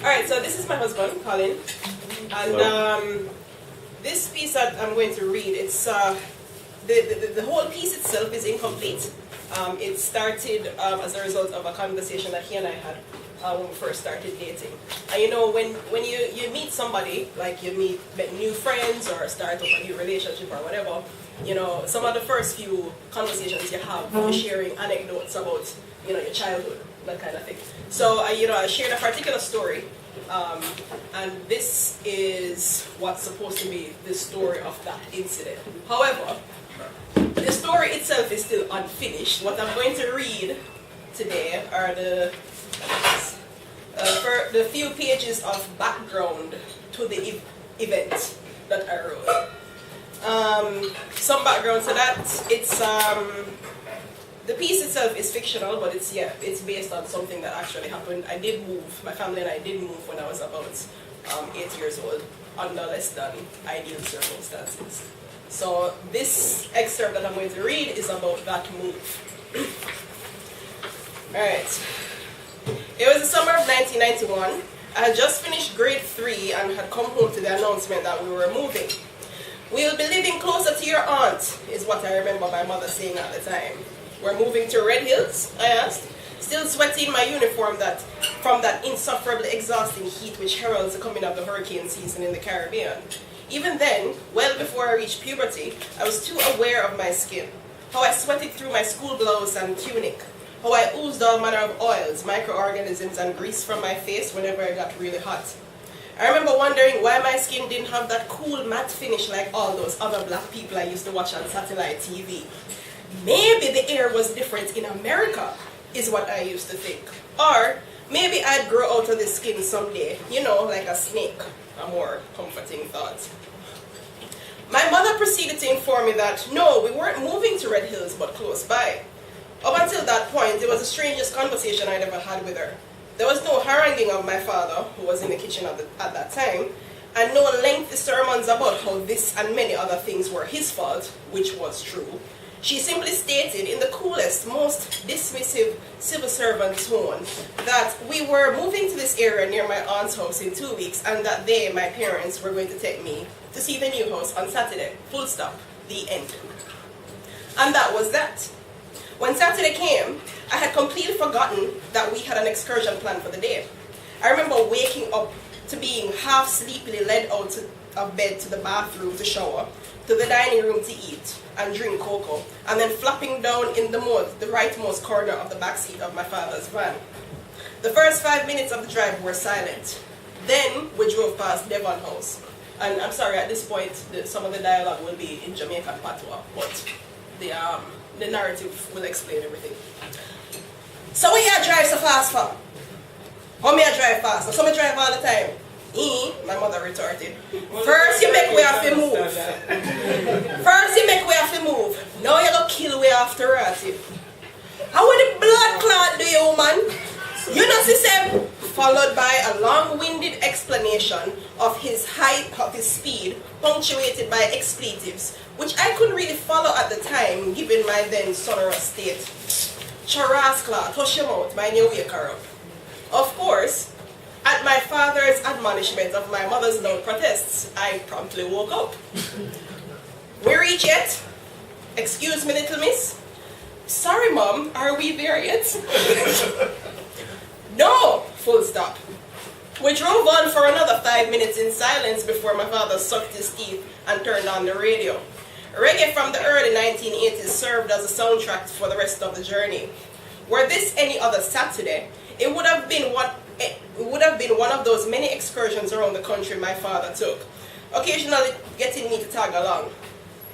Alright, so this is my husband, Colin. And this piece that I'm going to read, it's the whole piece itself is incomplete. It started as a result of a conversation that he and I had when we first started dating. And you know, when you meet somebody, like you meet new friends or start up a new relationship or whatever, you know, some of the first few conversations you have, you're sharing anecdotes about, you know, your childhood, that kind of thing. So, you know, I shared a particular story, and this is what's supposed to be the story of that incident. However, the story itself is still unfinished. What I'm going to read today are the few pages of background to the event that I wrote. Some background to that. It's the piece itself is fictional, but it's based on something that actually happened. I did move. My family and I did move when I was about 8 years old, under less than ideal circumstances. So this excerpt that I'm going to read is about that move. Alright. It was the summer of 1991. I had just finished grade 3 and had come home to the announcement that we were moving. "We'll be living closer to your aunt," is what I remember my mother saying at the time. "We're moving to Red Hills?" I asked, still sweating my uniform from that insufferably exhausting heat which heralds the coming of the hurricane season in the Caribbean. Even then, well before I reached puberty, I was too aware of my skin, how I sweated through my school blouse and tunic, how I oozed all manner of oils, microorganisms, and grease from my face whenever it got really hot. I remember wondering why my skin didn't have that cool matte finish like all those other black people I used to watch on satellite TV. Maybe the air was different in America, is what I used to think. Or maybe I'd grow out of this skin someday, you know, like a snake. A more comforting thought. My mother proceeded to inform me that no, we weren't moving to Red Hills, but close by. Up until that point, it was the strangest conversation I'd ever had with her. There was no haranguing of my father, who was in the kitchen at that time, and no lengthy sermons about how this and many other things were his fault, which was true. She simply stated in the coolest, most dismissive civil servant tone that we were moving to this area near my aunt's house in 2 weeks and that they, my parents, were going to take me to see the new house on Saturday. Full stop. The end. And that was that. When Saturday came, I had completely forgotten that we had an excursion planned for the day. I remember waking up to being half sleepily led out of bed to the bathroom to shower, to the dining room to eat and drink cocoa, and then flopping down in the rightmost corner of the backseat of my father's van. The first 5 minutes of the drive were silent. Then we drove past Devon House. And I'm sorry, at this point, some of the dialogue will be in Jamaican patois, but the narrative will explain everything. "So where you drive so fast for? How me I drive fast? So me drive all the time." My mother retorted. "First you make way have to move. First you make way have to move. Now you go kill way after rotty. How would the blood clot do you, man? You know, she said," followed by a long-winded explanation of his height, of his speed, punctuated by expletives, which I couldn't really follow at the time, given my then sonorous state. "Charas clot, hush your mouth, mind you wake her up." Of course, at my father's admonishment of my mother's loud protests, I promptly woke up. "We reach yet? Excuse me, little miss." "Sorry, Mom, are we there yet?" "No, full stop." We drove on for another 5 minutes in silence before my father sucked his teeth and turned on the radio. Reggae from the early 1980s served as a soundtrack for the rest of the journey. Were this any other Saturday, it would have been one of those many excursions around the country my father took, occasionally getting me to tag along.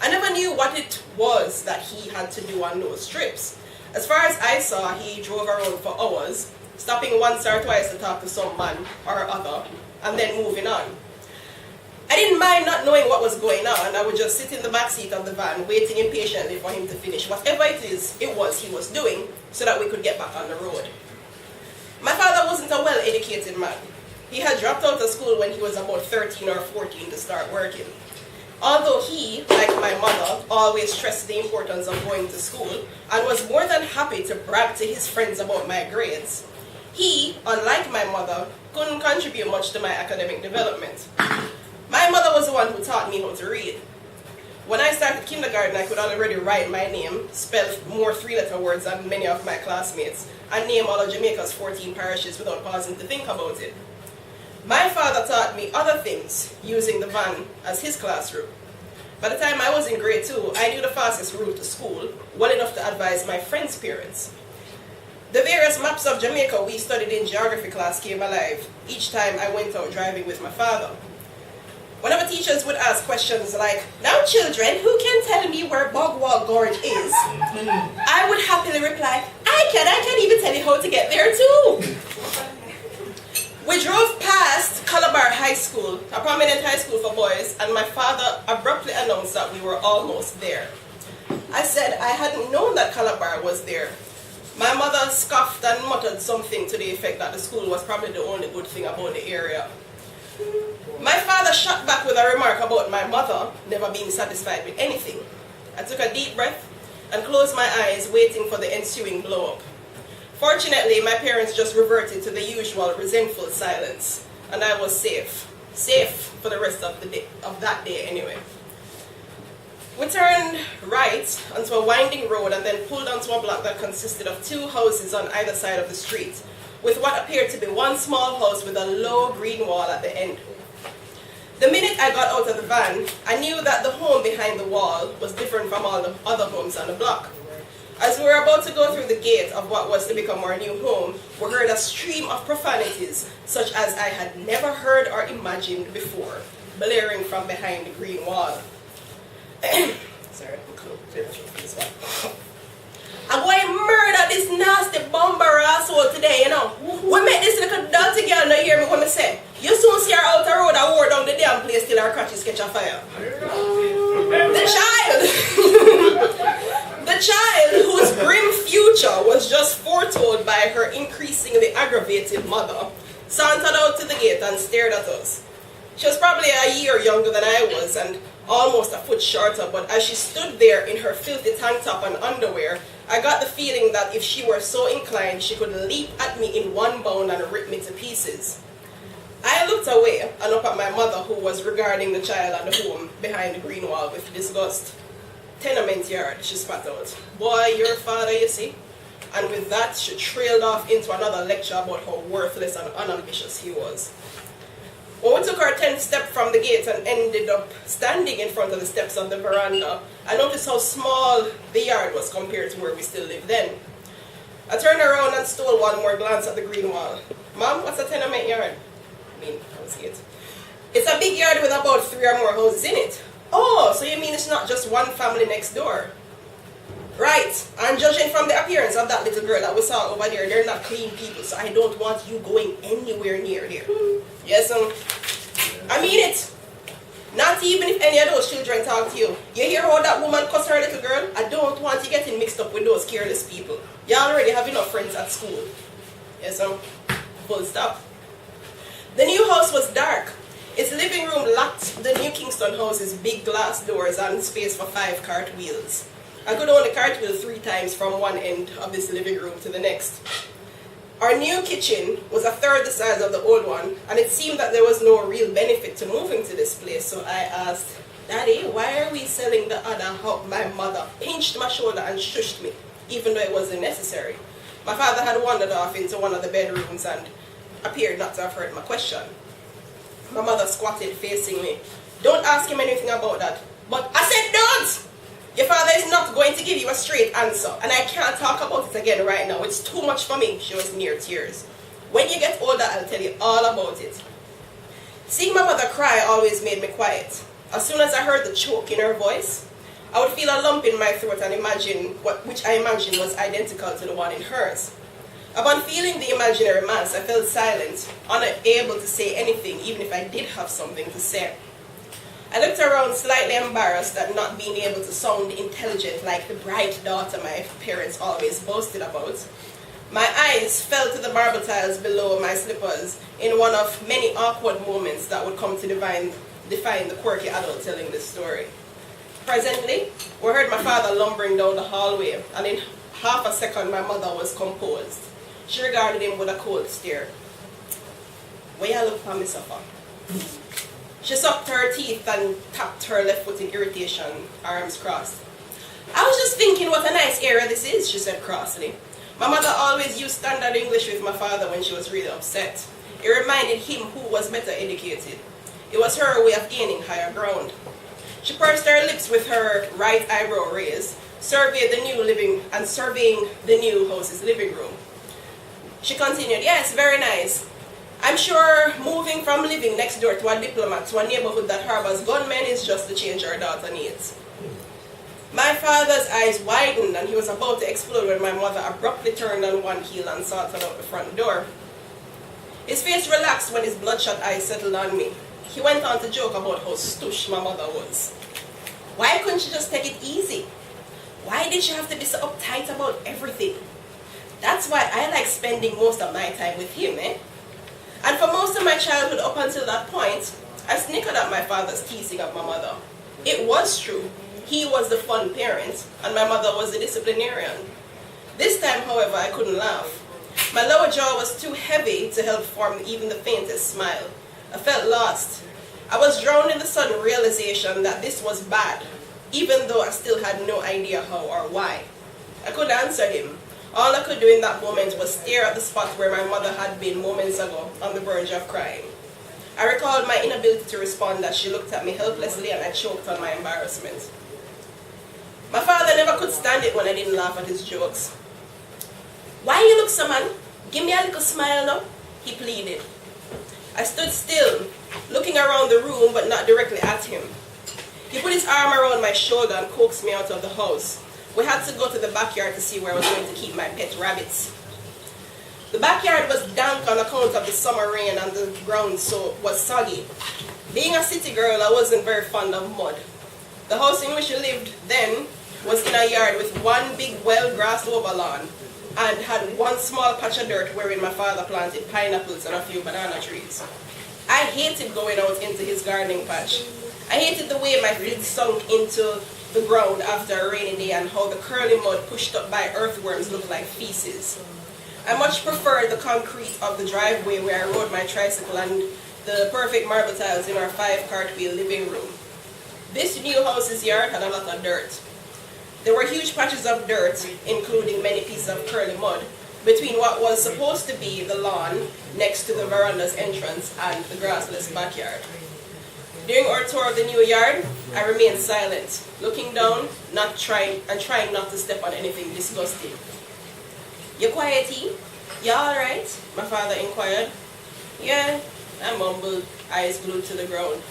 I never knew what it was that he had to do on those trips. As far as I saw, he drove around for hours, stopping once or twice to talk to some man or other, and then moving on. I didn't mind not knowing what was going on. I would just sit in the back seat of the van, waiting impatiently for him to finish whatever it was he was doing, so that we could get back on the road. My father wasn't a well-educated man. He had dropped out of school when he was about 13 or 14 to start working. Although he, like my mother, always stressed the importance of going to school and was more than happy to brag to his friends about my grades, he, unlike my mother, couldn't contribute much to my academic development. My mother was the one who taught me how to read. When I started kindergarten, I could already write my name, spell more three-letter words than many of my classmates, and name all of Jamaica's 14 parishes without pausing to think about it. My father taught me other things, using the van as his classroom. By the time I was in grade 2, I knew the fastest route to school, well enough to advise my friends' parents. The various maps of Jamaica we studied in geography class came alive each time I went out driving with my father. Whenever teachers would ask questions like, "Now children, who can tell me where Bogwall Gorge is?" I would happily reply, I can even tell you how to get there too. We drove past Calabar High School, a prominent high school for boys, and my father abruptly announced that we were almost there. I said I hadn't known that Calabar was there. My mother scoffed and muttered something to the effect that the school was probably the only good thing about the area. My father shot back with a remark about my mother never being satisfied with anything. I took a deep breath and closed my eyes, waiting for the ensuing blow-up. Fortunately, my parents just reverted to the usual resentful silence, and I was safe. Safe for the rest of the day, of that day anyway. We turned right onto a winding road and then pulled onto a block that consisted of 2 houses on either side of the street, with what appeared to be one small house with a low green wall at the end. The minute I got out of the van, I knew that the home behind the wall was different from all the other homes on the block. As we were about to go through the gate of what was to become our new home, we heard a stream of profanities such as I had never heard or imagined before, blaring from behind the green wall. Sorry, this one. I'm going to murder this nasty bomber asshole today, you know. We met this little dirty girl, now hear me when I say, you soon see her out the road and wore down the damn place till her crotches catch a fire. The child whose grim future was just foretold by her increasingly aggravated mother, sauntered out to the gate and stared at us. She was probably a year younger than I was and almost a foot shorter, but as she stood there in her filthy tank top and underwear, I got the feeling that if she were so inclined, she could leap at me in one bound and rip me to pieces. I looked away and up at my mother, who was regarding the child and the home behind the green wall with disgust. "Tenement yard," she spat out. "Boy, your father, you see." And with that, she trailed off into another lecture about how worthless and unambitious he was. When we took our 10th step from the gate and ended up standing in front of the steps of the veranda, I noticed how small the yard was compared to where we still lived then. I turned around and stole one more glance at the green wall. "Mom, what's a tenement yard?" I was it. "It's a big yard with about 3 or more houses in it." "Oh, so you mean it's not just one family next door?" "Right, and judging from the appearance of that little girl that we saw over there, they're not clean people, so I don't want you going anywhere near there." "Yes, I mean it. Not even if any of those children talk to you. You hear how that woman cussed her little girl? I don't want you getting mixed up with those careless people. You already have enough friends at school." "Yes, full stop." The new house was dark. Its living room lacked the New Kingston house's big glass doors and space for 5 cartwheels. I could only cartwheel 3 times from one end of this living room to the next. Our new kitchen was a third the size of the old one, and it seemed that there was no real benefit to moving to this place, so I asked, "Daddy, why are we selling the other house?" My mother pinched my shoulder and shushed me, even though it wasn't necessary. My father had wandered off into one of the bedrooms and appeared not to have heard my question. My mother squatted facing me. "Don't ask him anything about that." "But I said don't! Your father is not going to give you a straight answer, and I can't talk about it again right now. It's too much for me." She was near tears. "When you get older, I'll tell you all about it." Seeing my mother cry always made me quiet. As soon as I heard the choke in her voice, I would feel a lump in my throat and which I imagined was identical to the one in hers. Upon feeling the imaginary mass, I felt silent, unable to say anything, even if I did have something to say. I looked around, slightly embarrassed at not being able to sound intelligent like the bright daughter my parents always boasted about. My eyes fell to the marble tiles below my slippers in one of many awkward moments that would come to define the quirky adult telling this story. Presently, we heard my father lumbering down the hallway, and in half a second my mother was composed. She regarded him with a cold stare. Where you look for me suffer? She sucked her teeth and tapped her left foot in irritation, arms crossed. I was just thinking what a nice area this is, she said crossly. My mother always used standard English with my father when she was really upset. It reminded him who was better educated. It was her way of gaining higher ground. She pursed her lips with her right eyebrow raised, surveying the new house's living room. She continued, yes, very nice. I'm sure moving from living next door to a diplomat to a neighborhood that harbors gunmen is just the change our daughter needs. My father's eyes widened and he was about to explode when my mother abruptly turned on one heel and sauntered out the front door. His face relaxed when his bloodshot eyes settled on me. He went on to joke about how stoosh my mother was. Why couldn't she just take it easy? Why did she have to be so uptight about everything? That's why I like spending most of my time with him, eh? And for most of my childhood up until that point, I snickered at my father's teasing of my mother. It was true. He was the fun parent, and my mother was the disciplinarian. This time, however, I couldn't laugh. My lower jaw was too heavy to help form even the faintest smile. I felt lost. I was drowned in the sudden realization that this was bad, even though I still had no idea how or why. I couldn't answer him. All I could do in that moment was stare at the spot where my mother had been moments ago, on the verge of crying. I recalled my inability to respond as she looked at me helplessly and I choked on my embarrassment. My father never could stand it when I didn't laugh at his jokes. Why you look so man? Give me a little smile now, he pleaded. I stood still, looking around the room but not directly at him. He put his arm around my shoulder and coaxed me out of the house. We had to go to the backyard to see where I was going to keep my pet rabbits. The backyard was damp on account of the summer rain and the ground was soggy. Being a city girl, I wasn't very fond of mud. The house in which we lived then was in a yard with one big well-grassed over lawn and had one small patch of dirt wherein my father planted pineapples and a few banana trees. I hated going out into his gardening patch. I hated the way my feet sunk into the ground after a rainy day and how the curly mud pushed up by earthworms looked like feces. I much preferred the concrete of the driveway where I rode my tricycle and the perfect marble tiles in our 5-cartwheel living room. This new house's yard had a lot of dirt. There were huge patches of dirt, including many pieces of curly mud, between what was supposed to be the lawn next to the veranda's entrance and the grassless backyard. During our tour of the new yard, I remained silent, looking down, trying not to step on anything disgusting. You quiety? You alright? My father inquired. Yeah, I mumbled, eyes glued to the ground.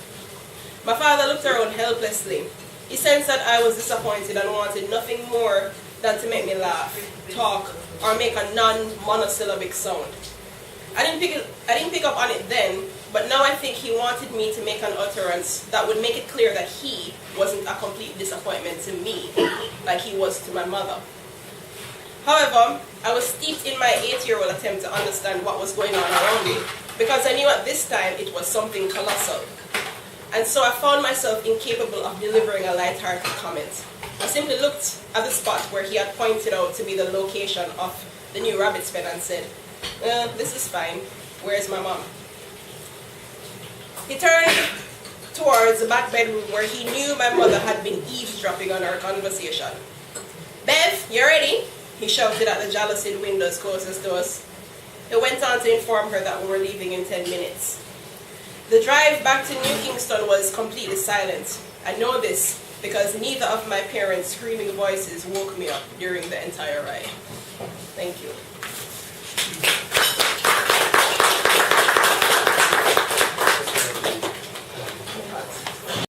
My father looked around helplessly. He sensed that I was disappointed and wanted nothing more than to make me laugh, talk, or make a non-monosyllabic sound. I didn't pick up on it then, but now I think he wanted me to make an utterance that would make it clear that he wasn't a complete disappointment to me, like he was to my mother. However, I was steeped in my 8-year-old attempt to understand what was going on around me, because I knew at this time it was something colossal. And so I found myself incapable of delivering a light-hearted comment. I simply looked at the spot where he had pointed out to be the location of the new rabbit's pen and said, this is fine. Where's my mom? He turned towards the back bedroom where he knew my mother had been eavesdropping on our conversation. Bev, you ready? He shouted at the jalousied windows closest to us. He went on to inform her that we were leaving in 10 minutes. The drive back to New Kingston was completely silent. I know this because neither of my parents' screaming voices woke me up during the entire ride. Thank you.